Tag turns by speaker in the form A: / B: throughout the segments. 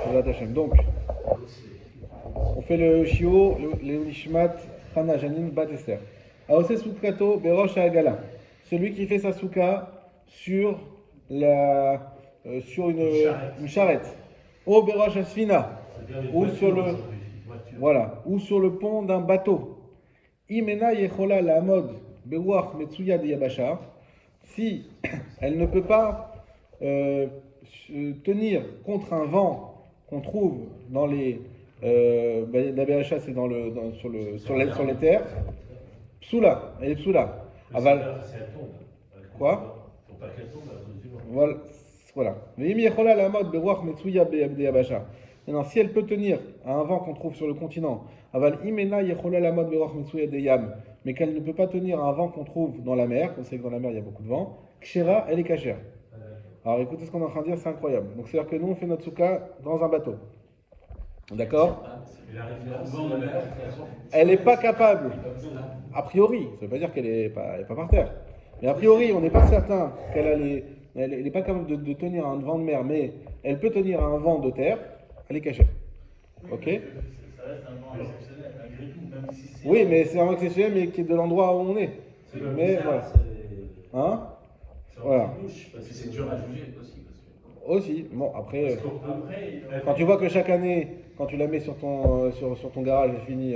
A: Bezrat Hashem. Donc, on fait le Shio, le Nishmat, Chana Janine, Bat Esther. Aose Soukato, Berosh Agala. Celui qui fait sa souka sur, sur une charrette. Au Berosh Asfina. Ou sur le, voilà, ou sur le pont d'un bateau. Imena Yechola la mode, Beruach Metsuya de Yabasha. Si elle ne peut pas tenir contre un vent qu'on trouve dans les la BHA, c'est sur les terres. Psoula, elle est psoula. Aval. Quoi?
B: Pour pas qu'elle tombe à cause du vent.
A: Voilà. Maintenant, si elle peut tenir à un vent qu'on trouve sur le continent, aval imena yechola la mode beruach metsuya de yam, mais qu'elle ne peut pas tenir à un vent qu'on trouve dans la mer, on sait que dans la mer il y a beaucoup de vent, kshera, elle est cachère. Alors écoutez ce qu'on est en train de dire, c'est incroyable. Donc c'est-à-dire que nous on fait notre souka dans un bateau. D'accord? Elle n'est pas capable, a priori, ça veut pas dire qu'elle n'est pas par terre, mais a priori on n'est pas certain qu'elle a elle n'est pas capable de tenir à un vent de mer, mais elle peut tenir à un vent de terre, elle est cachée. Ok?
C: Ça reste un vent exceptionnel, malgré tout, même si c'est.
A: Oui, mais c'est un vent exceptionnel, mais qui est de l'endroit où on est. Mais voilà. Hein? Voilà.
B: Parce que c'est dur à juger aussi.
A: Aussi, bon, après, quand tu vois que chaque année, quand tu la mets sur ton garage, elle finit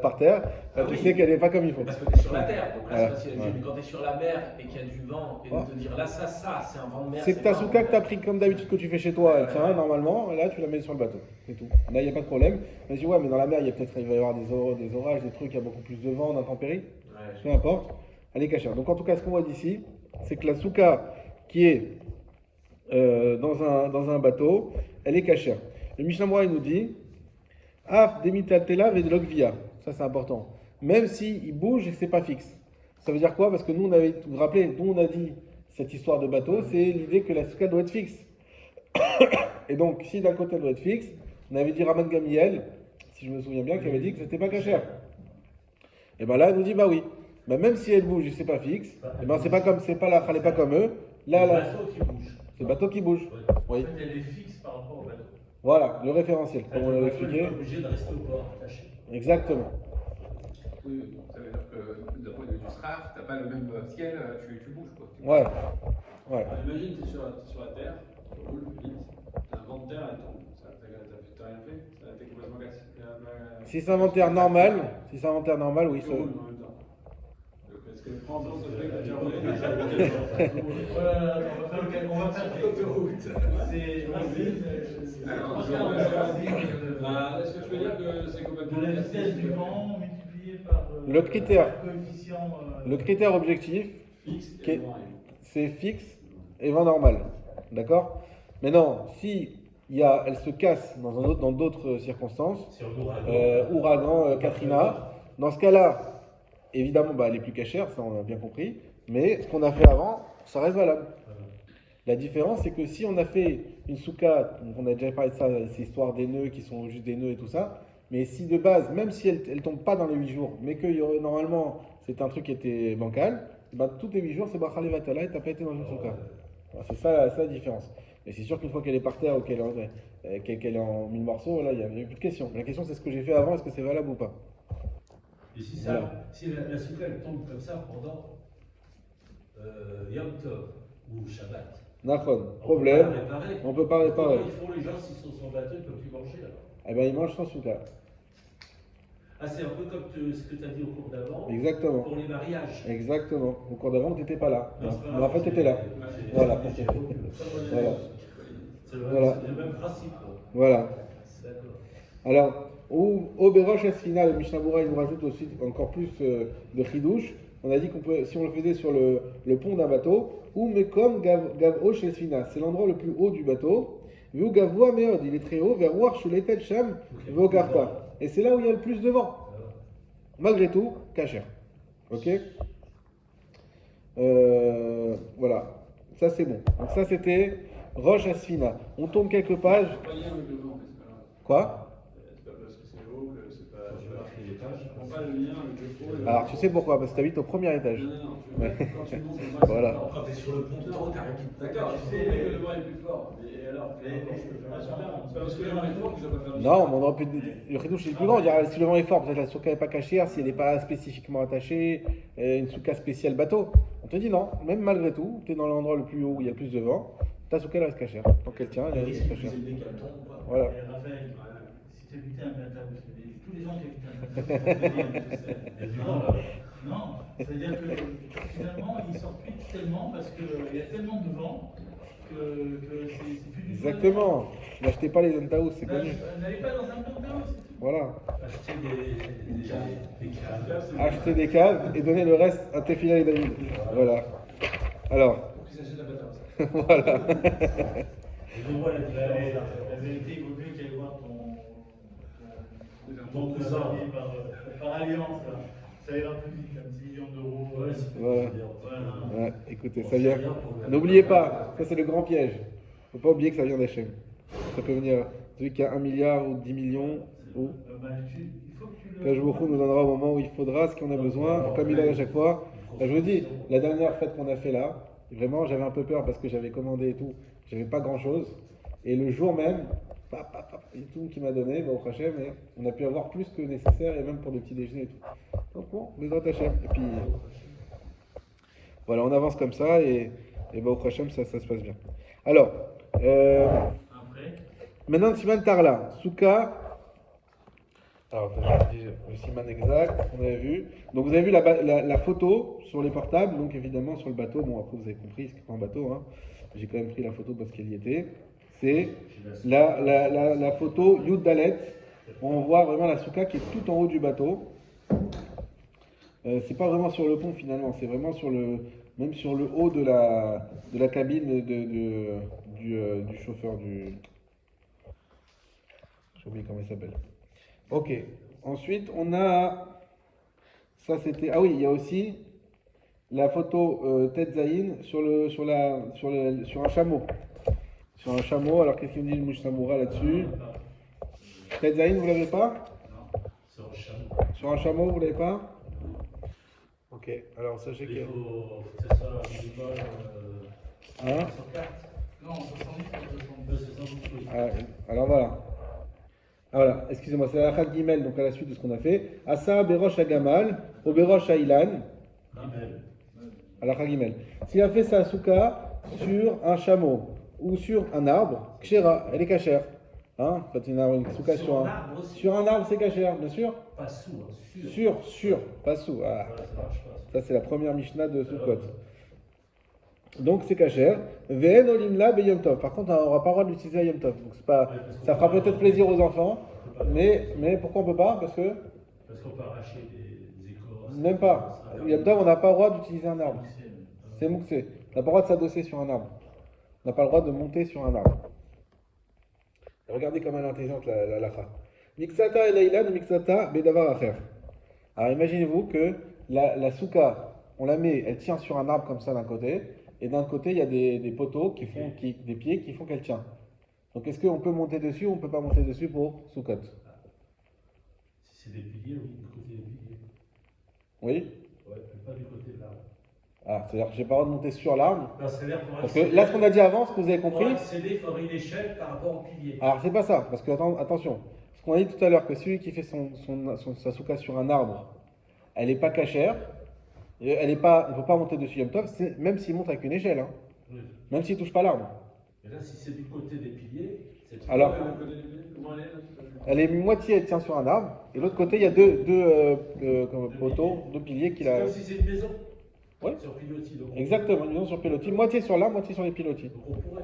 A: par terre, tu sais qu'elle n'est pas comme il faut.
D: Parce que tu es sur la terre, donc là,
A: Voilà.
D: c'est facile à juger. Mais quand tu es sur la mer et qu'il y a du vent, et de te dire là, ça, c'est un vent de mer.
A: C'est que ta souka que tu as pris comme d'habitude que tu fais chez toi, elle tient normalement, et là tu la mets sur le bateau, c'est tout. Là il n'y a pas de problème. Mais je dis ouais, mais dans la mer, il va y avoir des orages, des trucs, il y a beaucoup plus de vent, d'intempéries, peu importe, elle est cachée. Donc en tout cas, ce qu'on voit d'ici, c'est que la souka qui est dans un bateau, elle est cachée. Le Mishnah Moura, il nous dit Af demitatela vedlogvia. Ça c'est important. Même s'il bouge et que c'est pas fixe. Ça veut dire quoi? Parce que nous, vous vous rappelez, nous on a dit cette histoire de bateau, c'est l'idée que la souka doit être fixe. Et donc, si d'un côté elle doit être fixe, on avait dit Raman Gamiel, si je me souviens bien, qui avait dit que c'était pas cachère. Et bien là, elle nous dit bah oui. Ben, même si elle bouge et c'est pas fixe, et ben c'est pas comme eux. Là, c'est le bateau qui bouge.
C: En fait, elle est fixe par rapport au bateau.
A: Voilà, le référentiel, comme on l'avait expliqué.
C: Elle n'est pas obligée de rester au port attaché.
A: Exactement.
E: Oui, ça veut dire que d'un point de vue du SRAF, tu n'as pas le même ciel, tu bouges quoi.
A: Ouais.
F: Imagine, tu es sur la terre, tu roules vite, t'as un vent de terre, elle tombe. T'as rien fait, ça a été complètement cassé.
A: Si c'est un inventaire normal, oui.
F: Tu roules en même temps. Est-ce que prends en compte le fait que tu as roulé
C: Voilà, on va faire l'autoroute. C'est
F: Est-ce que tu veux dire que c'est complètement
C: de la vitesse du vent multiplié par
A: le
C: coefficient.
A: Le critère objectif,
F: fixe
A: c'est fixe et vent normal. D'accord? Maintenant, si elle se casse dans d'autres circonstances, ouragan, Katrina, dans ce cas-là, évidemment, elle est plus cachère, ça on a bien compris, mais ce qu'on a fait avant, ça reste valable. La différence, c'est que si on a fait une souka, on a déjà parlé de ça, ces histoires des nœuds qui sont juste des nœuds et tout ça, mais si de base, même si elle ne tombe pas dans les 8 jours, mais que normalement c'est un truc qui était bancal, tous les 8 jours c'est Bachal Vatala et tu n'as pas été dans une souka. C'est ça la différence. Mais c'est sûr qu'une fois qu'elle est par terre ou qu'elle est en 1000 morceaux, là il n'y a plus de question. La question c'est ce que j'ai fait avant, est-ce que c'est valable ou pas?
B: Et si la souka elle tombe comme ça pendant Yom Tov ou Shabbat,
A: Nachon, problème, on peut pas réparer.
B: Comment ils font les gens s'ils sont sur le bateau, ils peuvent plus manger là-bas?
A: Eh bien ils mangent sans souka.
B: Ah, c'est un peu comme ce que tu as dit au cours d'avant.
A: Exactement.
B: Pour les mariages.
A: Exactement. Au cours d'avant, tu n'étais pas là.
B: Non,
A: Mais en fait, tu étais là. Voilà. Voilà.
B: C'est le même principe.
A: Voilà.
B: D'accord.
A: Alors, au Berosh Asfina, le Mishnah Moura, il nous rajoute aussi encore plus de chidouche. On a dit qu'on peut, si on le faisait sur le pont d'un bateau, ou Mekom Gavosh Asfina, c'est l'endroit le plus haut du bateau. Vu Gavoa Meod, il est très haut, vers War Shuletet Sham Vogarta. Et c'est là où il y a le plus de vent. Malgré tout, kasher. Ok? Voilà. Ça c'est bon. Donc ça c'était Rosh Asfina. On tourne quelques pages. Quoi?
F: C'est pas parce que c'est haut que c'est pas. pas le lien avec le faux.
A: Alors, tu sais pourquoi? Parce que tu habites au premier étage.
F: Non,
A: Ouais.
F: quand tu montes,
A: Voilà.
D: Quand t'es sur le pont de trop, t'as rien qui te
F: D'accord, tu sais que le vent est plus fort. Et alors, je peux faire ça. C'est pas parce que le vent est fort que je dois pas faire
A: Non, mais on aurait pu. Le Khidouche est plus grand. On dirait si le vent est fort, peut-être la souka n'est pas cachée, si elle n'est pas spécifiquement attachée, une souka spéciale bateau. On te dit non, même malgré tout, tu es dans l'endroit le plus haut où il y a le plus de vent, ta souka elle reste cachée. Tant qu'elle tient, elle
D: Le
A: reste
D: risque est
A: cachée.
D: plus élevé qu'elle tombe ou pas.
A: Voilà.
C: Raphaël, si tu habitais un Gata, tous les gens qui habitent un Gata, non, c'est-à-dire que finalement, ils sortent plus tellement parce qu'il y a tellement de vent que c'est plus du tout.
A: Exactement. N'achetez pas les Entaous, c'est connu.
C: N'allez pas dans un penthouse, c'est tout.
A: Voilà.
B: Acheter des caves.
A: Achetez des caves et donnez le reste à Tefila et David. Voilà. Alors.
F: Pour qu'ils s'achètent la bataille.
A: Voilà.
B: Je vois
C: La vérité, il vaut mieux qu'aller voir ton cousin par alliance. Là. Ça ira plus vite, un 10 millions d'euros.
B: Ouais, c'est
A: Voilà.
C: Voilà.
A: Ouais, écoutez, ça vient. N'oubliez pas, ça c'est le grand piège. Faut pas oublier que ça vient d'Hachem. Ça peut venir, celui qui a 1 milliard ou 10 millions, ou
C: Il faut que tu le.
A: Kajbourou nous donnera au moment où il faudra ce qu'on a besoin, comme il a à chaque fois. Là, je vous dis, la dernière fête qu'on a fait là, vraiment j'avais un peu peur parce que j'avais commandé et tout, j'avais pas grand chose. Et le jour même, il y a tout qui m'a donné, au Hachem, et on a pu avoir plus que nécessaire et même pour des petits déjeuners et tout. Donc bon, les autres Hachem. Et puis voilà, on avance comme ça et au Hachem, ça se passe bien. Alors,
C: Après.
A: maintenant, Siman Tarla, Souka. Alors, je dis le Siman exact, on avait vu. Donc, vous avez vu la photo sur les portables, donc évidemment sur le bateau. Bon, après, vous avez compris, c'est pas un bateau. Hein. J'ai quand même pris la photo parce qu'elle y était. C'est la photo Yud Dalet. On voit vraiment la Souka qui est tout en haut du bateau. C'est pas vraiment sur le pont finalement, c'est vraiment même sur le haut de la cabine du chauffeur du. J'ai oublié comment il s'appelle. Ok. Ensuite, on a. Ça, c'était. Ah oui, il y a aussi la photo Tête Zaïn sur un chameau. Sur un chameau. Alors, qu'est-ce qu'il me dit le Mouchsamoura là-dessus? Tête Zaïn, vous l'avez pas?
B: Non, c'est un chameau.
A: Sur un chameau, vous l'avez pas? Ok. Alors, sachez que.
B: C'est ça, minimum.
A: Hein?
B: 104.
C: Non, 70
B: C'est 112.
A: Alors voilà. Ah, voilà, excusez-moi, c'est la Khat Gimel, donc à la suite de ce qu'on a fait. Asa Berosh Agamal, au Berosh Ailan, à la Khat Gimel. S'il a fait sa souka sur un chameau ou sur un arbre, Kshera, elle est cachère. Hein? Quand il y a une souka sur un arbre, c'est cachère, bien sûr.
B: Pas sous, hein,
A: Sur, pas sous. Ah.
B: Ouais, ça marche pas.
A: Ça, c'est la première Mishnah de Sukkot. Donc, c'est cachère. Ve'en olimla be Yom Tov. Par contre, on n'aura pas le droit d'utiliser à Yom Tov. Donc, ça fera peut-être plaisir aux enfants. Mais pourquoi on ne peut pas? Parce
B: qu'on peut arracher des écorces.
A: même pas. Yom Tov, on n'a pas le droit d'utiliser un arbre. C'est mouxé. On n'a pas le droit de s'adosser sur un arbre. On n'a pas le droit de monter sur un arbre. Regardez comme elle est intelligente, la lacha. Mixata et Leilan, mixata bedavar acher. Alors, imaginez-vous que la souka, on la met, elle tient sur un arbre comme ça d'un côté, et d'un côté, il y a des poteaux des pieds qui font qu'elle tient. Donc, est-ce qu'on peut monter dessus ou on ne peut pas monter dessus pour soukot?
B: Si c'est des piliers, oui, du côté des piliers.
A: Oui?
B: Ouais, mais pas du côté de l'arbre.
A: Ah, c'est-à-dire que j'ai pas le droit de monter sur l'arbre.
B: Non, c'est-à-dire qu'on
A: Parce que là, ce qu'on a dit avant, ce que vous avez compris.
B: Pour accéder, il faudrait une échelle par rapport au pilier.
A: Alors, c'est pas ça, parce que attention. Ce qu'on a dit tout à l'heure, que celui qui fait sa souka sur un arbre, elle n'est pas cachère, on ne peut pas monter dessus Yom Tov, même s'il monte avec une échelle, hein.
B: Oui.
A: Même s'il ne touche pas l'arbre.
B: Mais là, si c'est du côté des piliers, c'est
A: Alors,
F: Comment elle est là?
A: elle est moitié, elle tient sur un arbre, et l'autre côté, il y a deux poteaux, deux piliers qui
B: c'est
A: la.
B: comme si c'est une maison.
A: Oui.
B: Sur pilotis. Donc
A: Exactement, une maison sur pilotis, moitié sur l'arbre, moitié sur les pilotis.
B: Donc on pourrait.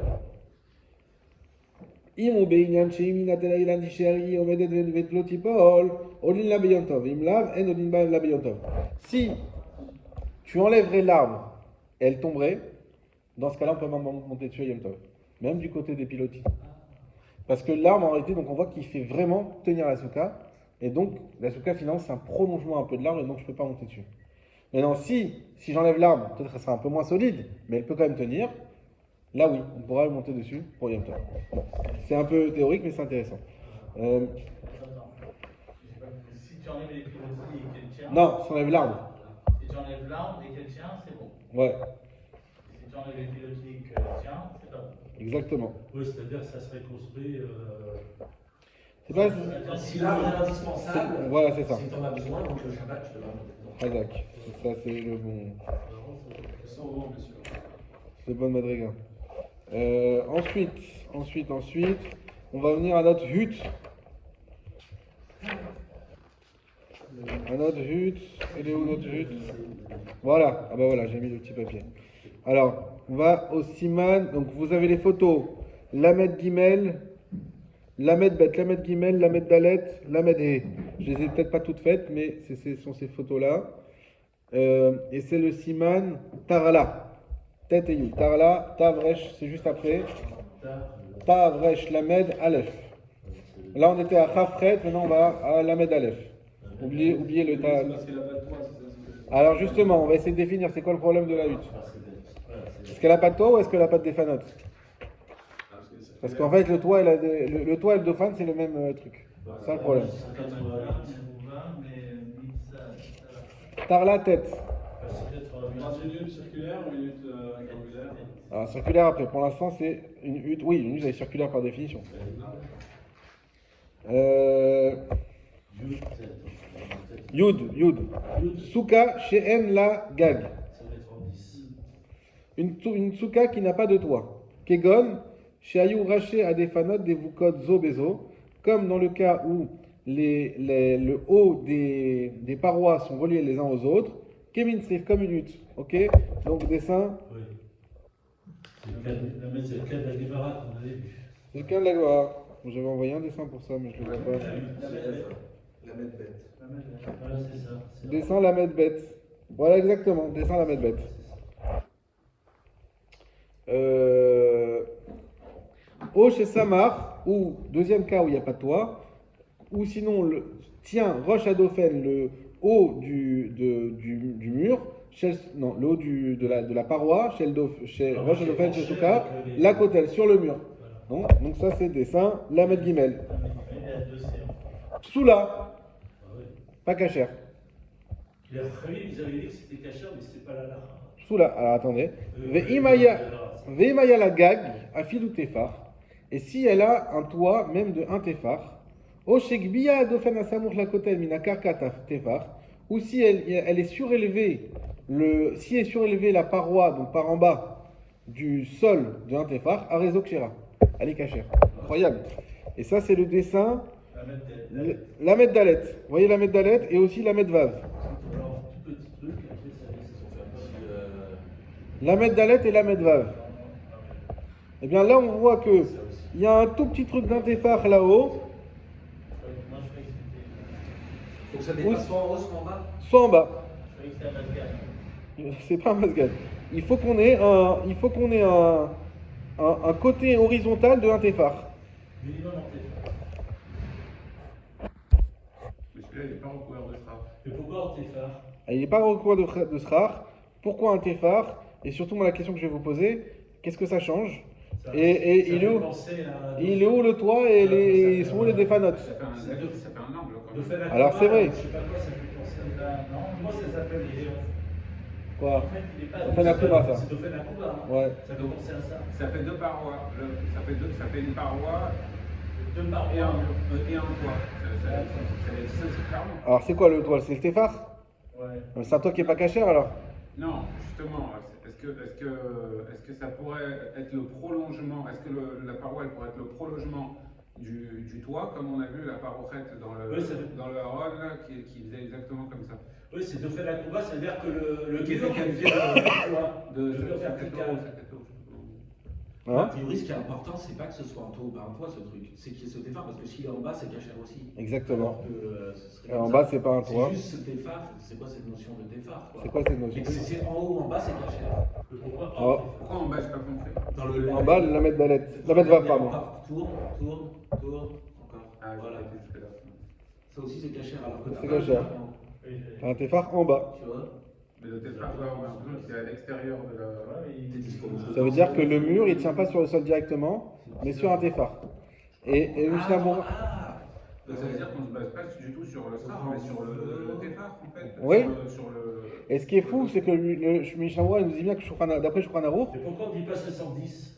A: אם הוא בעניין שאם יינתן לאילן תישאר היא עומדת ולא תיפול, עולין לה ביום טוב, אם לאו, אין עולין לה ביום טוב. Si tu enlèverais l'arbre, elle tomberait, dans ce cas-là, on peut même monter dessus à Yom Tov, même du côté des pilotis. Parce que l'arbre, en réalité, donc on voit qu'il fait vraiment tenir la souka, et donc la souka, finalement, c'est un prolongement un peu de l'arbre, et donc je ne peux pas monter dessus. Maintenant, si j'enlève l'arbre, peut-être qu'elle sera un peu moins solide, mais elle peut quand même tenir. Là, oui, on pourra monter dessus pour Yom Tov. Bon, c'est un peu théorique, mais c'est intéressant.
C: Si tu enlèves les pilotis et qu'elle tient.
A: Non, si on enlève l'arbre.
C: Si tu enlèves l'arbre et qu'elle tient, c'est bon.
A: Ouais,
C: Et si tu enlèves les pilotis et qu'elle tient, c'est pas bon.
A: exactement.
B: Oui, c'est-à-dire que ça serait construit.
A: C'est pas.
D: Si l'arbre est indispensable,
A: Voilà, c'est ça.
D: si tu en as besoin, donc le Shabbat, tu peux l'amener.
A: Razak. Ça, c'est le bon.
F: Sans vent, bien sûr.
A: C'est le bon madriga. Ensuite, on va venir à notre hutte. À notre hutte. Elle est où notre hutte? Voilà. Ah bah voilà, j'ai mis le petit papier. Alors, on va au siman. Donc, vous avez les photos. Lamed Gimel, Lamed Bet, Lamed Gimel, Lamed Dalet, Lamed He. Je les ai peut-être pas toutes faites, mais ce sont ces photos-là. Et c'est le siman Tarala. Tête et Yud. Tarala, Tavresh, c'est juste après. Tavresh, Lamed, Aleph. Là, on était à Chafret, maintenant on va à Lamed Aleph. Oubliez le Ta.
F: C'est parce qu'elle a pas de toit, c'est ça.
A: Alors justement, on va essayer de définir c'est quoi le problème de la hutte. Est-ce qu'elle a pas de toit ou est-ce qu'elle a pas de défanote? Parce qu'en fait, le toit et le toit et le dauphin, c'est le même truc. C'est ça le problème. Tarla, tête.
F: Dans une hutte circulaire ou une hutte rectangulaire?
A: Alors, circulaire après, pour l'instant, c'est une hutte. Oui, une hutte, elle est circulaire par définition. Yud. Souka, She'en la gag. Une souka qui n'a pas de toit. Kegon, She'ayu raché à des fanot des vukot zo bezo, comme dans le cas où le haut des parois sont reliés les uns aux autres. Kemin srif, comme une hutte. Ok? Donc, dessin.
B: Oui. C'est le cas de la Guevara qu'on avait vu.
A: C'est le cas de la gloire. J'avais envoyé un dessin pour ça, mais je ne le vois pas.
G: La mettre bête.
B: Voilà, c'est ça.
A: Dessin la mettre bête. Voilà, exactement. Dessin la mettre bête. Au chez Samar, ou deuxième cas où il n'y a pas de toit, ou sinon, tiens, roche à Dauphin, le haut du mur, le haut de la paroi, chez roche à Dauphin, chez Souka, la côtelle, sur le mur. Donc ça c'est dessin, la mettre guimel. Soula, pas cachère.
B: Les premiers, ils avaient dit que c'était cachère, mais c'était pas la lara.
A: Soula, alors attendez. Veimaya la gag, à fil ou tefar. Et si elle a un toit, même de un tefar, o shekbiya dofen asamour la kotel minakarka tefar, ou si elle est surélevée, si est surélevée la paroi, donc par en bas, du sol de un tefar, à réseau kshira. Elle est cachère. Incroyable. Et ça, c'est le dessin. La mettre dalet. Vous voyez la mettre dalet et aussi la mettre vav. La mettre dalet et la mettre vav. Et bien là, on voit que il y a un tout petit truc d'un tefar là-haut.
G: Faut que ça dépasse soit en haut, soit en bas.
A: Soit en bas. C'est pas un masgad. Il faut qu'on ait un côté horizontal de un tefar.
B: Minimum en tefar.
E: Mais celui-là, il n'est pas recouvert de strap.
B: Mais pourquoi en tefar?
A: Il n'est pas recouvert de srar. Pourquoi un tefar? Et surtout, moi, la question que je vais vous poser, qu'est-ce que ça change? Et il est où le toit et ils sont où les défanotes?
E: Ça fait un angle quand même.
A: Alors, c'est vrai.
C: Je sais pas quoi ça fait penser à. Non, moi ça s'appelle les.
A: Quoi?
C: En fait, il est pas.
A: Dauphin Akuba, ça.
C: C'est Dauphin Akuba. Hein.
A: Ouais.
C: Ça fait penser à ça.
E: Ça fait deux parois. Ça fait une paroi
C: Deux
E: et
C: parois.
E: un toit. Ça c'est clairement.
A: Alors, c'est quoi le toit? C'est le tefar?
C: Ouais.
A: C'est un toit qui n'est pas cachère alors?
E: Non, justement, est-ce que ça pourrait être le prolongement, est-ce que la paroi elle pourrait être le prolongement du toit, comme on a vu la parochette dans le Haron, qui faisait exactement comme ça.
B: Oui, c'est de faire la combat, c'est-à-dire que le
E: Qui était
B: mur
E: qualifié de
D: A priori, ce qui est important, c'est pas que ce soit un toit ou pas un toit, ce truc. C'est qu'il y ait ce téphare, parce que s'il est en bas, c'est cachère aussi.
A: Exactement.
D: Alors que, ce serait
A: En
D: comme
A: bas,
D: ça.
A: c'est pas un toit.
D: C'est juste ce téphare. C'est quoi cette notion de téphare, quoi?
A: C'est quoi cette notion?
D: Et que c'est en haut ou en bas, c'est cachère.
B: Pourquoi
A: Oh.
E: Pourquoi en bas, j'ai pas compris?
D: Dans le
A: En bas, la mettre dalet. La mettre vav, pardon.
D: Tourne, encore.
E: Ah,
D: Voilà.
E: jusque là.
D: Ça aussi, c'est cachère. Alors que
A: C'est cachère. T'as un tefar en bas.
D: Tu vois?
E: Mais le téphare, là, on a l'impression qu'il est à l'extérieur de la.
A: Ça veut dire que le mur, il tient pas sur le sol directement, mais sur un tefar. Et le Mishnah Bora.
E: Donc ça veut dire qu'on ne se base pas du tout sur le star, mais sur le Tefar en fait.
A: Oui.
E: Sur le...
A: Et ce qui est fou, c'est que le Mishnah nous dit bien que d'après Shulchan Aruch,
C: Et pourquoi on ne dit pas 710?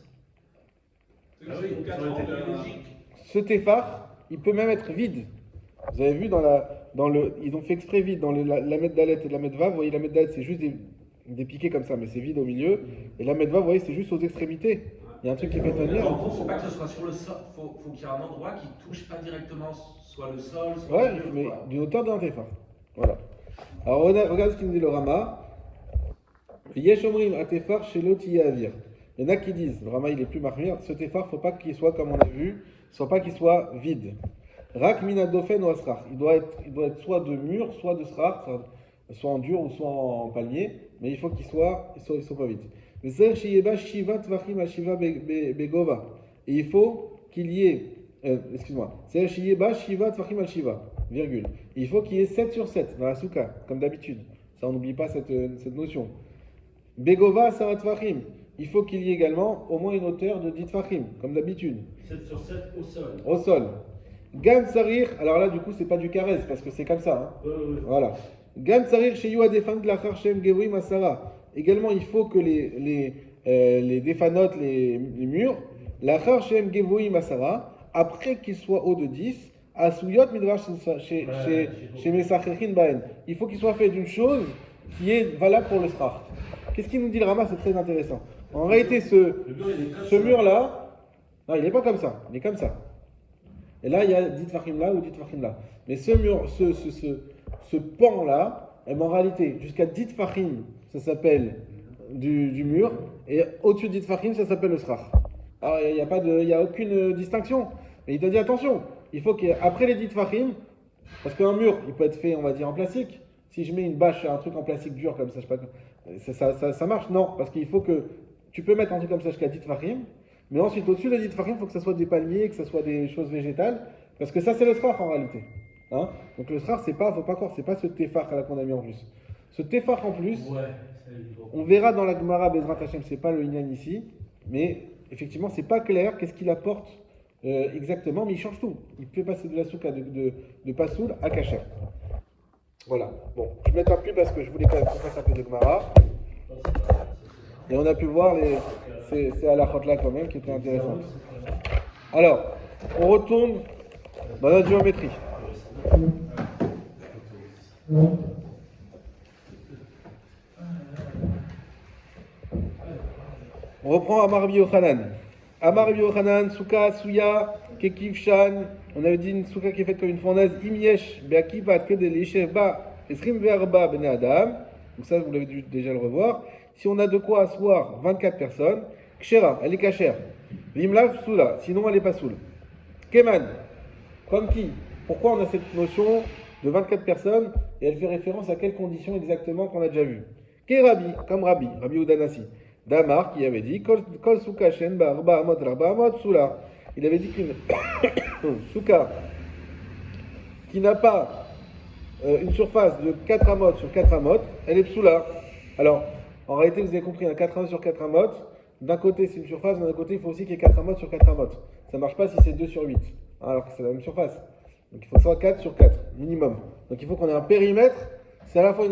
F: Ah oui,
C: Ça
F: 4
C: aurait
F: ans,
C: été plus logique.
A: ce Tefar, il peut même être vide. Vous avez vu ils ont fait exprès vide dans la Lamed Dalet et la Lamed Vav. Vous voyez, la Lamed Dalet c'est juste des piquets comme ça, mais c'est vide au milieu. Et la Lamed Vav, vous voyez, c'est juste aux extrémités. Il y a un truc qui fait tenir.
D: En gros, faut pas que ce soit sur le sol. Faut qu'il y ait un endroit qui touche pas directement soit le sol, soit
A: Ouais,
D: le mur,
A: mais
D: quoi.
A: d'une hauteur d'un Tefar. Voilà. Alors regarde ce qu'il nous dit le Rama. Yeshomrim Atefar Shelo Avir. Il y en a qui disent, le Rama il est plus marmire, ce Tefar, faut pas qu'il soit comme on a vu, faut pas qu'il soit vide. Rak minadofen ou asrar. Il doit être soit de mur, soit de srar, soit en dur ou soit en palmier, mais il faut qu'il soit pas vide. Et il faut qu'il y ait, virgule. Il faut qu'il y ait 7 sur 7 dans la souka, comme d'habitude. Ça, on n'oublie pas cette notion. Begova sarat tvachim. Il faut qu'il y ait également au moins une hauteur de 10 tvachim, comme d'habitude.
C: 7 sur 7 au sol.
A: Au sol. Gam sarir, alors là, du coup, c'est pas du caresse, parce que c'est comme ça. Hein. Voilà. Gam sarir chez Yuadefan Glachar Shem Gevrim Asara. Également, il faut que les défanotes, les murs, Lachar Shem Gevrim Asara, après qu'ils soient haut de 10, Asuyot Midrash chez Mesachechin Baen. Il faut qu'il soit fait d'une chose qui est valable pour le srach. Qu'est-ce qu'il nous dit le Rama? C'est très intéressant. En réalité, ce mur-là, non, il n'est pas comme ça, il est comme ça. Et là, il y a 10 tfachim là ou 10 tfachim là. Mais ce mur, ce pan-là, en réalité, jusqu'à 10 tfachim, ça s'appelle du mur, et au-dessus de 10 tfachim, ça s'appelle le srach. Alors, il n'y a aucune distinction. Mais il t'a dit attention, il faut qu'après les 10 tfachim, parce qu'un mur, il peut être fait, on va dire, en plastique. Si je mets une bâche, un truc en plastique dur comme ça, je sais pas, ça marche? Non, parce qu'il faut que tu peux mettre un truc comme ça jusqu'à 10 tfachim, mais ensuite au-dessus des 10 tfachim, il faut que ça soit des palmiers, que ça soit des choses végétales, parce que ça c'est le srach en réalité. Hein? Donc le srach, faut pas croire, c'est pas ce tefar là qu'on a mis en plus. Ce tefar en plus, on verra dans la Gemara Bezrat Hashem, c'est pas le Inyan ici, mais effectivement c'est pas clair qu'est-ce qu'il apporte exactement, mais il change tout. Il peut passer de la souka de Pasoul à Kacher. Voilà. Bon, je ne m'étends plus parce que je voulais quand même qu'on fasse un peu de Gemara. Et on a pu voir c'est à la là quand même qui était intéressante. Alors, on retourne dans la géométrie. On reprend Amar Rabbi Yochanan. Amar Rabbi Yochanan, Souka, Souya, Kekivshan. On avait dit une souka qui est faite comme une fournaise. Imyesh, Beakivat, Kedel, Yesheva, Esrim Verba, Bene Adam. Donc ça, vous l'avez dû déjà le revoir. Si on a de quoi asseoir 24 personnes, Kshera, elle est cachère. Vimlav, Soula, sinon elle est pas soul. Keman, comme qui? Pourquoi on a cette notion de 24 personnes et elle fait référence à quelles conditions exactement qu'on a déjà vu? Kerabi, comme Rabbi Udanasi. Damar qui avait dit Kol Souka Shen Barba Amot Rabba Amot Soula. Il avait dit qu'une souka qui n'a pas une surface de 4 amot sur 4 amot, elle est psoula. Alors, en réalité, vous avez compris, un 4 amot sur 4 amot, d'un côté c'est une surface, d'un côté il faut aussi qu'il y ait 4 amot sur 4 amot. Ça ne marche pas si c'est 2 sur 8, alors que c'est la même surface. Donc il faut que ce soit 4 sur 4, minimum. Donc il faut qu'on ait un périmètre, c'est à la fois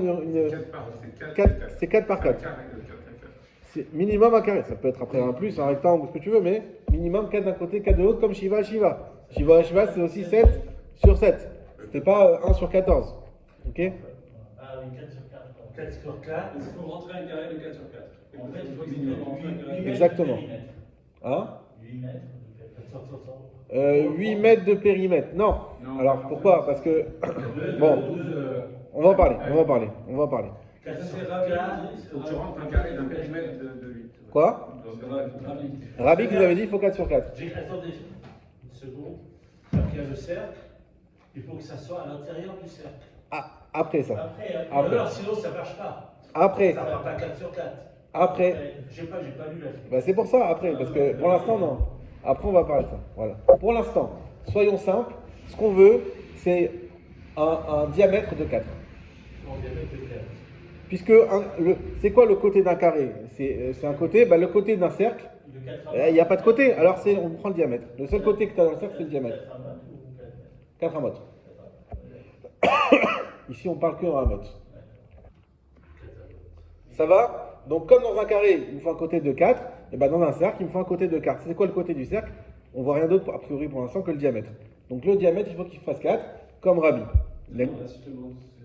A: c'est 4 par 4. C'est minimum un carré, ça peut être après un plus, un rectangle, ce que tu veux, mais minimum 4 d'un côté, 4 de l'autre, comme Shiva et Shiva. Shiva et Shiva, c'est aussi 7 sur 7. C'était pas 1 sur 14. Ok?
C: Ah oui, 4 sur 4. 4 sur 4.
F: Il faut rentrer un carré de 4 sur 4.
C: En fait, il faut qu'il y ait 8
A: exactement. Hein?
C: 8 mètres de périmètre.
A: 8 mètres de périmètre. Non. Alors pourquoi? Parce que. Bon. On va en parler.
C: 4 sur
E: Il
C: 4.
E: faut que tu rentres un carré d'un périmètre de 8.
A: Quoi? Rabbi qui nous avait dit il faut 4 sur 4.
C: Attendez une seconde. Après, il y a le cercle. Il faut que ça soit à l'intérieur du cercle.
A: Ah, après ça.
C: Après. Alors, sinon, ça ne marche pas.
A: Après.
C: Ça ne va pas 4 sur 4.
A: Après.
C: J'ai pas lu la fiche.
A: Bah, c'est pour ça, après, parce que pour l'instant, non. Après, on va parler de ça. Voilà. Pour l'instant, soyons simples. Ce qu'on veut, c'est un diamètre de 4.
C: Un diamètre de 4.
A: Puisque, c'est quoi le côté d'un carré? C'est un côté, le côté d'un cercle, il n'y a pas de côté, alors on prend le diamètre. Le seul côté que tu as dans le cercle, c'est le diamètre. 4 amot. Ici, on parle que en amot. Ça va? Donc, comme dans un carré, il me faut un côté de 4, et ben dans un cercle, il me faut un côté de 4. C'est quoi le côté du cercle? On voit rien d'autre, a priori, pour l'instant, que le diamètre. Donc, le diamètre, il faut qu'il fasse 4, comme Rabbi.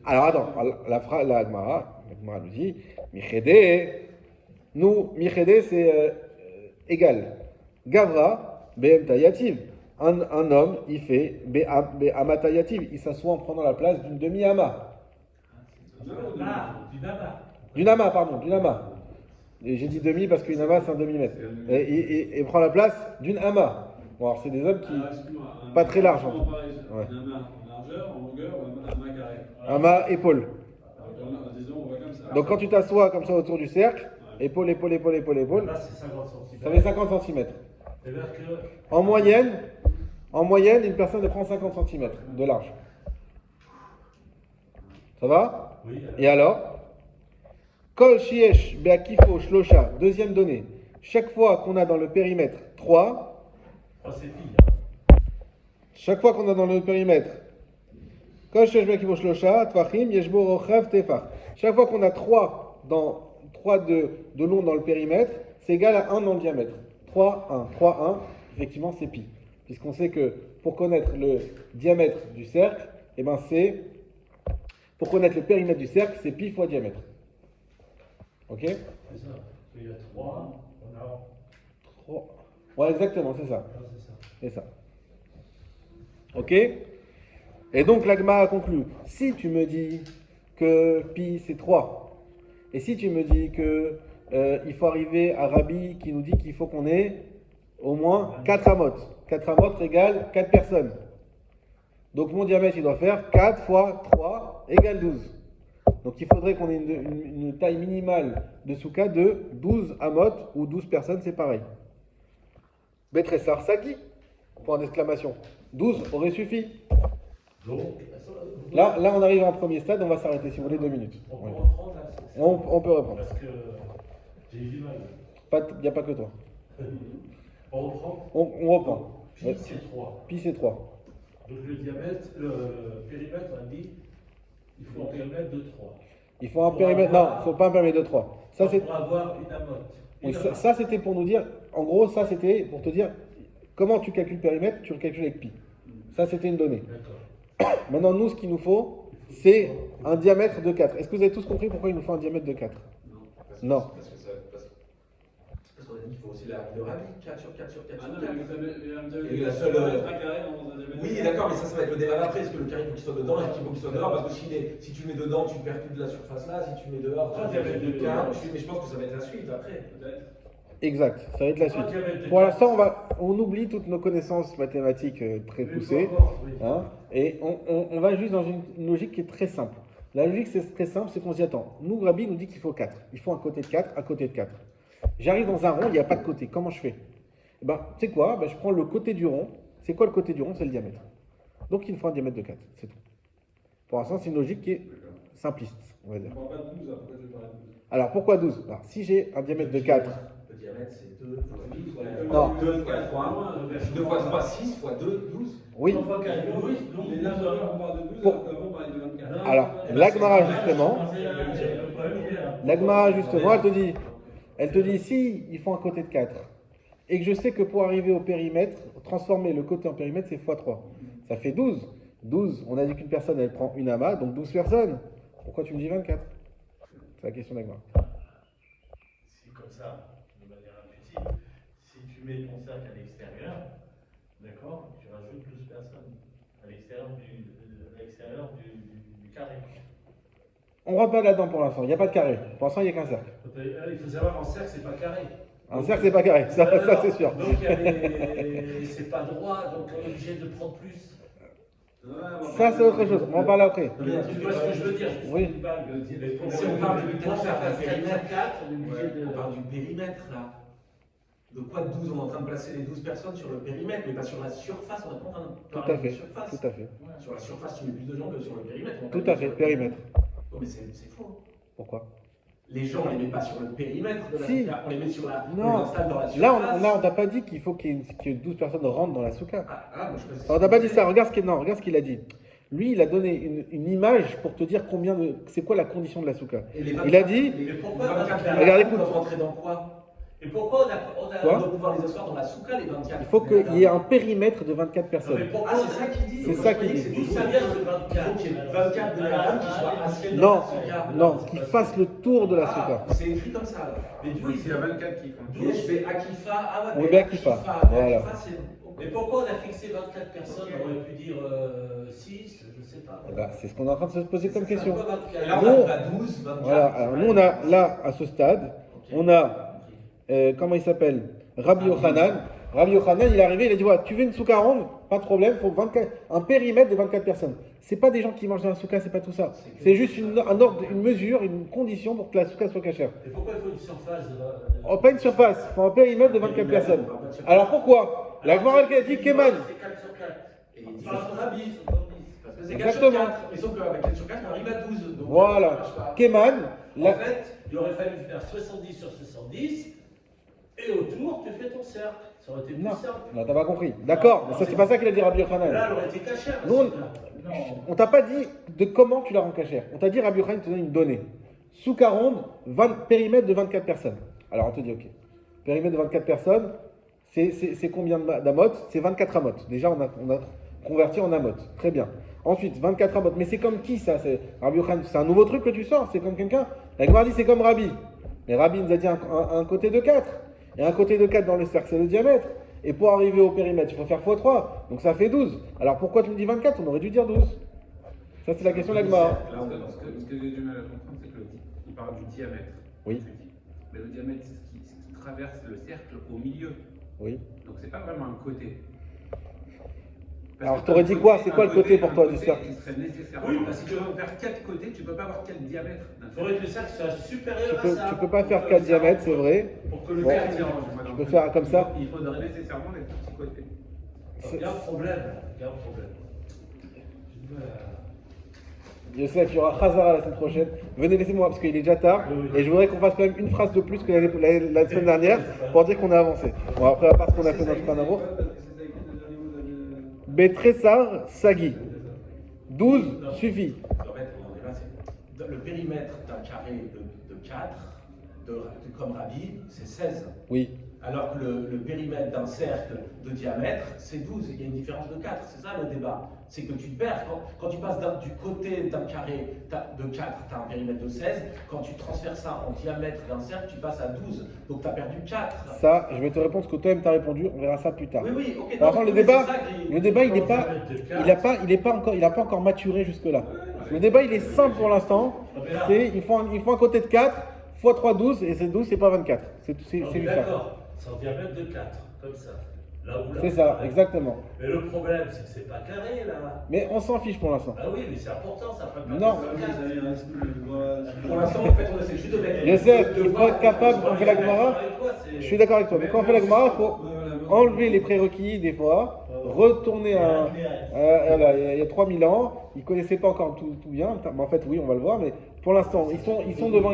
A: Alors, attends, la Gemara nous dit, Michede, nous, Michede, c'est égal. Gavra, BM Tayativ. Un homme, il fait Be'ama Tayativ. Il s'assoit en prenant la place d'une demi-ama. D'une ama, pardon, d'une ama. Et j'ai dit demi parce qu'une ama, c'est un demi-mètre. Et prend la place d'une ama. Bon, alors, c'est des hommes qui. Pas très larges.
F: Ouais. Un ama en largeur, en longueur, ou un ama carré.
A: Ama, épaule.
F: Disons, on voit comme ça.
A: Donc, quand tu t'assois comme ça autour du cercle, épaule, épaule, épaule, épaule, épaule.
C: Là, c'est 50 cm.
A: Ça fait 50 cm.
C: C'est-à-dire que.
A: En moyenne, une personne prend 50 cm de large. Ça va?
C: Oui.
A: Et alors? Kol shiesh be'akifo shlosha. Deuxième donnée. Chaque fois qu'on a dans le périmètre 3,
C: C'est fille.
A: chaque fois qu'on a dans le périmètre, kol shiesh be'akifo shlosha, tvachim yeshbo rochav tefach. Chaque fois qu'on a 3 de long dans le périmètre, c'est égal à 1 dans le diamètre. 3, 1. 3, 1, effectivement, c'est pi. Puisqu'on sait que pour connaître le diamètre du cercle, eh ben c'est. Pour connaître le périmètre du cercle, c'est pi fois diamètre. Ok?
C: C'est ça. Il y a 3, on a.
A: 3. Ouais, exactement, c'est ça.
C: Ah, c'est ça.
A: C'est ça. Ok? Et donc, l'agma a conclu. Si tu me dis que pi c'est 3, et si tu me dis que il faut arriver à Rabbi qui nous dit qu'il faut qu'on ait au moins 4 amot. 4 amot égale 4 personnes. Donc mon diamètre il doit faire 4 fois 3 égale 12. Donc il faudrait qu'on ait une taille minimale de souka de 12 amot ou 12 personnes, c'est pareil. Betressar Sagi, point d'exclamation. 12 aurait suffi.
C: Donc,
A: Là, on arrive à un premier stade, on va s'arrêter si vous voulez 2 minutes.
C: on peut
A: Ouais.
C: reprendre là.
A: On peut reprendre.
C: Parce que j'ai eu du mal.
A: Il n'y a pas que toi.
C: On reprend.
A: On reprend.
C: Pi,
A: Ouais.
C: c'est 3.
A: Pi c'est 3.
C: Donc le diamètre, le périmètre, on a dit, il faut un périmètre de 3.
A: Il faut un périmètre. Non, il ne faut pas un périmètre de 3. Ça, c'est.
C: Pour avoir une amotte.
A: Oui, ça, c'était pour nous dire. En gros, ça c'était pour te dire comment tu calcules le périmètre, tu le calcules avec pi. Ça, c'était une donnée.
C: D'accord.
A: Maintenant, nous, ce qu'il nous faut, c'est un diamètre de 4. Est-ce que vous avez tous compris pourquoi il nous faut un diamètre de 4? Non.
G: Parce qu'on a dit qu'il faut aussi le rabbi, 4 sur 4 sur 4
F: Ah
G: sur
F: non,
G: 4.
F: mais
G: Et la seule-
F: un carré dans un diamètre.
G: Oui, d'accord, mais ça va être le débat d'après. Est-ce que le carré faut qu'il soit dedans, est-ce qu'il faut qu'il soit dehors? Parce que si tu le mets dedans, tu perds toute la surface là. Si tu le mets dehors, tu
C: Un diamètre de 4.
G: Mais je pense que ça va être la suite après.
F: Peut-être.
A: Exact, ça va être la
C: Un
A: suite.
C: diamètre de
A: Pour
C: 4.
A: l'instant, on oublie toutes nos connaissances mathématiques très
C: Mais
A: poussées.
C: pas encore, oui.
A: Hein, et on va juste dans une logique qui est très simple. La logique, c'est très simple, c'est qu'on s'y attend. Nous, Rabbi nous dit qu'il faut 4. Il faut un côté de 4, un côté de 4. J'arrive dans un rond, il n'y a pas de côté. Comment je fais? Eh ben, tu sais quoi? Ben, je prends le côté du rond. C'est quoi le côté du rond? C'est le diamètre. Donc, il me faut un diamètre de 4. C'est tout. Pour l'instant, c'est une logique qui est simpliste, on va dire.
F: On parle pas de 12, après je vais parler de 12.
A: Alors, pourquoi 12? Alors, si j'ai un diamètre de 4,
G: Le diamètre, c'est 2 fois 8 fois
A: Non.
G: 2 fois 3, 2 fois 3, 6 fois 2, 12.
A: oui.
C: Trois fois carré, oui, donc
F: Mais là, on parle de 12,
A: Pour-
F: alors qu'avant, on parlait de 24.
A: Alors, l'Agmara, justement,
C: Le problème, il est là.
A: l'Agmara, justement, elle te dit, si il faut un côté de 4, et que je sais que pour arriver au périmètre, transformer le côté en périmètre, c'est x3. Ça fait 12. 12, on a dit qu'une personne, elle prend une amas, donc 12 personnes. Pourquoi tu me dis 24? C'est la question d'Agmara.
C: Si comme ça, de manière intuitive, si tu mets ton cercle à l'extérieur, d'accord, tu rajoutes 12 personnes à l'extérieur du carré.
A: On rentre pas là-dedans pour l'instant, il n'y a pas de carré. Pour l'instant, il n'y a qu'un cercle.
C: Il faut savoir, en cercle, c'est pas carré.
A: Un cercle, c'est pas carré, ça c'est sûr.
C: Donc, c'est pas droit, donc on est obligé de prendre plus.
A: Ça, c'est autre chose, on en parle après.
C: Tu vois ce que je veux dire?
A: Oui.
G: Si on parle du
C: Pour faire
G: périmètre,
C: périmètre 4, on est obligé de.
G: on parle du périmètre là. De quoi de 12? On est en train de placer les 12 personnes sur le périmètre, mais pas sur la surface. On est pas en train de
A: Tout
G: parler
A: à
G: de
A: fait,
G: surface.
A: tout à fait.
G: Sur la surface, tu mets plus de gens que sur le périmètre. On
A: Tout
G: parle
A: à
G: de
A: fait,
G: sur le
A: périmètre.
G: Non, mais c'est faux.
A: Pourquoi?
G: les gens, on les met pas sur le périmètre de la
A: Si.
G: souka, on les met sur la.
A: Non.
G: On les installe dans la surface.
A: Là, on n'a pas dit qu'il faut que 12 personnes rentrent dans la souka.
G: Moi, je pense que
A: On n'a pas dit ça. Regarde ce qu'il a dit. Lui, il a donné une image pour te dire c'est quoi la condition de la souka. Il a dit. Regarde, écoute.
G: Doivent rentrer dans quoi? Et pourquoi on doit pouvoir les asseoir dans la souka, les 24?
A: Il faut qu'il y ait un périmètre de 24 personnes.
G: C'est ça qu'il dit.
A: C'est ça qu'il dit.
G: Il faut qu'il y ait 24 de la qui soient assis dans
A: Non,
G: la souka.
A: non, qu'ils fassent le tour de la souka.
G: C'est écrit comme ça.
E: Mais du coup, il y a 24 qui font.
G: D'où je vais Akifa.
A: On veut bien Akifa. Voilà.
C: Mais pourquoi on a fixé 24 personnes? On aurait pu dire 6, je ne sais pas.
A: C'est ce qu'on est en train de se poser comme question.
G: Et là, on arrive à 12, 24.
A: Voilà. Alors nous, on a là, à ce stade, on a, comment il s'appelle, Rabbi Yochanan. Rabbi Yochanan, il est arrivé, il a dit, ouais, tu veux une souka ronde? Pas de problème, il faut un périmètre de 24 personnes. C'est pas des gens qui mangent dans la souka, c'est pas tout ça. C'est juste une ordre, une mesure, une condition pour que la souka soit cachère.
C: Et pourquoi il faut une surface
A: Pas une surface, il faut un périmètre de 24 personnes. Alors pourquoi? La Gemara qui a dit Keman.
C: C'est 4 sur 4.
G: Et il dit Rabbi. Parce que c'est 4 sur
A: Exactement.
G: 4. Mais sauf qu'avec 4 sur 4, on arrive à 12. Donc
A: Voilà. Keman.
C: En fait, il aurait fallu faire 70 sur 70. Et autour, tu fais ton cercle. Ça aurait été plus
A: Non,
C: simple.
A: non, t'as pas compris. D'accord, mais ça c'est pas ça qu'il a dit Rabbi Yochanan.
C: Là, elle aurait été cachère.
A: Nous, on t'a pas dit de comment tu la rends cachère. On t'a dit Rabbi Yochanan te donne une donnée. Souka ronde, périmètre de 24 personnes. Alors on te dit ok. Périmètre de 24 personnes, c'est combien d'amot? C'est 24 amot. Déjà on a converti en amot. Très bien. Ensuite 24 amot. Mais c'est comme qui ça? Rabbi Yochanan, c'est un nouveau truc que tu sors. C'est comme quelqu'un. La Gemara dit c'est comme Rabbi. Mais Rabbi nous a dit un côté de 4. Et un côté de 4 dans le cercle, c'est le diamètre. Et pour arriver au périmètre, il faut faire x3. Donc ça fait 12. Alors pourquoi tu me dis 24? On aurait dû dire 12. Ça, c'est la question de la Gemara.
E: Ce que j'ai du mal à comprendre, c'est qu'il parle du diamètre.
A: Oui.
E: Mais le diamètre, c'est ce qui traverse le cercle au milieu.
A: Oui.
E: Donc c'est pas vraiment un côté.
A: Alors, t'aurais dit quoi? C'est quoi le côté pour toi du cercle?
E: Il serait nécessaire.
C: Oui,
E: parce que si tu veux faire 4 côtés, tu peux pas avoir 4 diamètres.
C: Il faudrait que le cercle soit supérieur à ça.
A: Tu peux pas faire 4 diamètres, c'est vrai.
C: Pour que le
A: Bon,
C: cercle
A: tu peux faire comme ça.
E: Il faudrait nécessairement des petits côtés.
C: Il y a un problème. Il y a un problème.
A: Youssef, il y aura Khazara la semaine prochaine. Venez, laissez-moi parce qu'il est déjà tard. Et je voudrais qu'on fasse quand même une phrase de plus que la semaine dernière pour dire qu'on a avancé. Bon, après, à part ce qu'on a fait dans le plan d'amour. Betressar Sagi. 12 suffit.
G: En fait, le périmètre d'un carré de 4, comme Rabbi, c'est 16.
A: Oui.
G: Alors que le périmètre d'un cercle de diamètre, c'est 12. Il y a une différence de 4. C'est ça le débat. C'est que tu perds. Quand tu passes du côté d'un carré de 4, tu as un périmètre de 16. Quand tu transfères ça en diamètre d'un cercle, tu passes à 12. Donc tu as perdu 4.
A: Ça, je vais te répondre ce que toi-même t'as répondu. On verra ça plus tard.
G: Oui, ok.
A: Par contre, le débat, il n'a pas encore maturé jusque-là. Le débat, il est simple pour l'instant. Il faut un côté de 4, x 3, 12, et c'est 12, c'est pas 24. C'est du ça.
C: D'accord, c'est en diamètre de 4, comme ça.
A: C'est ça, exactement.
C: Mais le problème, c'est que c'est pas carré, là.
A: Mais on s'en fiche pour l'instant.
C: Ah oui, mais c'est important, ça ferait pas
A: Non.
G: Pour l'instant, en fait, on essaie juste de mettre.
A: Youssef, il faut être capable, quand on fait la Gemara, je suis d'accord avec toi, mais quand on fait la Gemara, il faut enlever les prérequis des fois, retourner il y a 3000 ans, ils ne connaissaient pas encore tout bien, mais en fait oui, on va le voir, mais pour l'instant, ils sont devant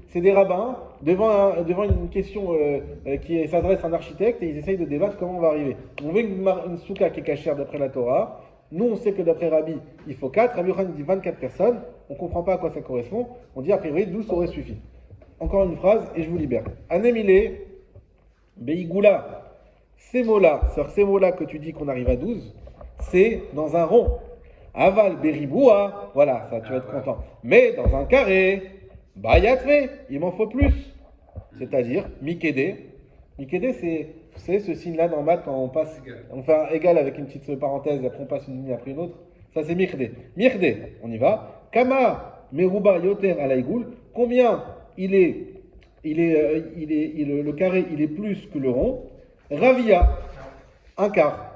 A: c'est des rabbins, devant une question qui s'adresse à un architecte, et ils essayent de débattre comment on va arriver. On veut une souka qui est cachère d'après la Torah. Nous, on sait que d'après Rabbi, il faut 4. Rabbi Yochanan dit 24 personnes. On ne comprend pas à quoi ça correspond. On dit a priori 12 aurait suffi. Encore une phrase et je vous libère. Anémilé, Beigula, ces mots-là, ces mots-là que tu dis qu'on arrive à 12, c'est dans un rond. Aval, Beriboua, voilà, ça tu vas être content. Mais dans un carré, Bayatve, il m'en faut plus. C'est-à-dire, Mikede. Mikede, c'est ce signe-là dans maths quand on fait un égal avec une petite parenthèse, après on passe une ligne après une autre. Ça c'est Mirde. Mirde, on y va. Kama, Meruba, Yoter, Alaïgoul. Combien le carré, il est plus que le rond. Ravia, un quart.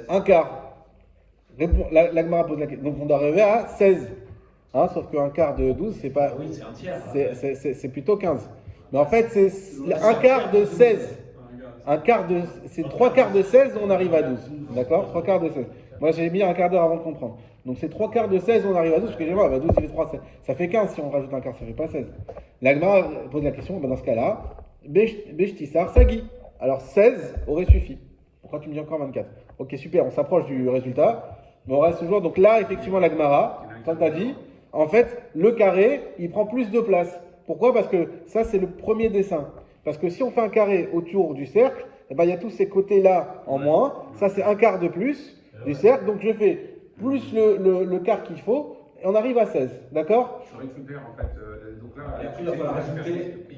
A: Un quart. La Gemara pose la question. Donc on doit arriver à 16. Hein, sauf qu'un quart de 12, c'est pas.
G: Oui, c'est un tiers.
A: C'est plutôt 15. Mais en fait, c'est un quart de 16. C'est 3 quarts de 16, on arrive à 12. D'accord? 3 quarts de 16. Moi, j'ai mis un quart d'heure avant de comprendre. Donc c'est 3 quarts de 16, on arrive à 12, parce que j'ai voir, 12 il fait 3, ça fait 15 si on rajoute un quart, ça fait pas 16. La Gemara pose la question, dans ce cas-là, Beshtissar Sagi. Alors 16 aurait suffi. Pourquoi tu me dis encore 24? Ok, super, on s'approche du résultat, mais on reste toujours. Donc là, effectivement, la Gemara, comme tu as dit, en fait, le carré, il prend plus de place. Pourquoi? Parce que ça, c'est le premier dessin. Parce que si on fait un carré autour du cercle, eh ben, il y a tous ces côtés-là en moins. Ça, c'est un quart de plus du cercle. Donc je fais plus le quart qu'il faut, et on arrive à 16. D'accord?
E: Je récupère en fait. Donc là,
G: Et après, il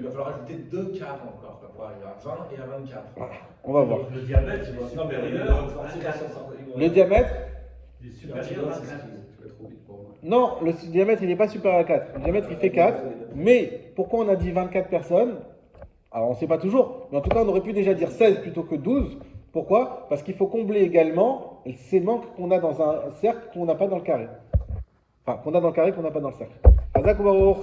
G: va falloir rajouter 2 quarts encore pour arriver à 20 et à 24.
A: On va voir.
C: Le diamètre, il est
G: Non, mais
C: supérieur
A: Le diamètre,
C: il est supérieur à 4.
E: tu vas trop vite pour moi.
A: non, le diamètre, il n'est pas supérieur à 4. Le diamètre, il fait 4. Mais pourquoi on a dit 24 personnes? Alors, on ne sait pas toujours. Mais en tout cas, on aurait pu déjà dire 16 plutôt que 12. Pourquoi? Parce qu'il faut combler également ces manques qu'on a dans un cercle qu'on n'a pas dans le carré. Enfin, qu'on a dans le carré qu'on n'a pas dans le cercle. Hazak ou Baruch.